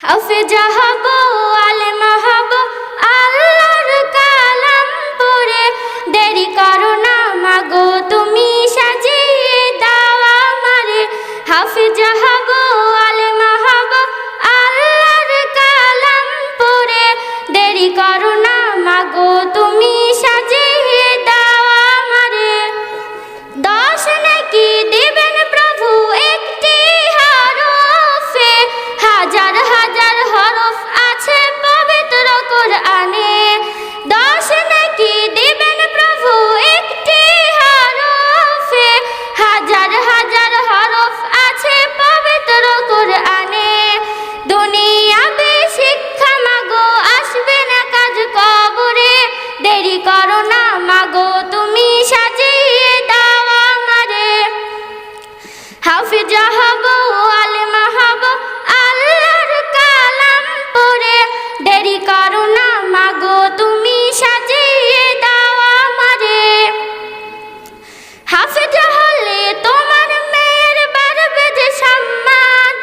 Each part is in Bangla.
হাফেজা হব, আলেম হব, আল্লাহর কালাম পড়ে। দেরি করো না মাগো তুমি সাজিয়ে দাও আমারে। হাফেজা হব, আলেম হব, আল্লাহর কালাম পড়ে। দেরি করো না মাগো তুমি সাজিয়ে দাও আমারে। 10 নেকি দিবেন প্রভু একটি হরফে, হাজার হাজার হরফ আছে পবিত্র কোরআনে। 10 নেকি দিবেন প্রভু একটি হরফে, হাজার হাজার হরফ আছে পবিত্র কোরআনে। দুনিয়াবে শিক্ষা মাগো আসবে না কাজ কবরে। দেরি করো না মাগো তুমি সাজিয়ে দাও আমারে। হাফেজা হব, আলেম হব, আল্লাহর কালাম পড়ে। দেরি করো না মাগো তুমি সাজিয়ে দাও আমারে। হাফেজা হলে তোমার মেয়ের বাড়বে যে সম্মান,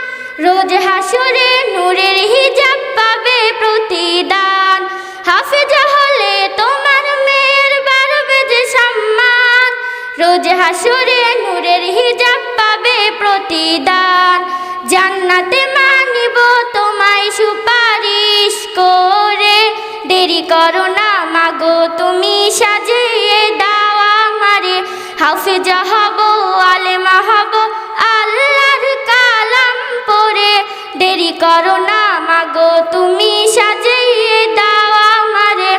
রোজ হাসরে নূরের হিজাব পাবে প্রতিদান। হাফেজা হলে তোমার মেয়ের বাড়বে যে সম্মান, রোজ হাসরে নূরের হিজাব পাবে প্রতিদান। জান্নাতে মানিব তোমায় সুপারিশ করে। দেরি করো না মাগো তুমি সাজিয়ে দাও আমারে। হাফেজা হব, আলেম হব, আল্লাহর কালাম পড়ে। দেরি করো না মাগো তুমি সাজিয়ে দাও আমারে।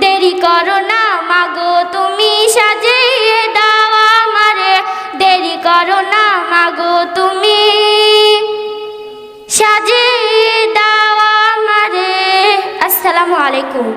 দেরি করো না মাগো তুমি সাজিয়ে দাও আমারে। দেরি করো না মাগো তুমি সাজিয়ে দাও আমারে। আসসালামু আলাইকুম।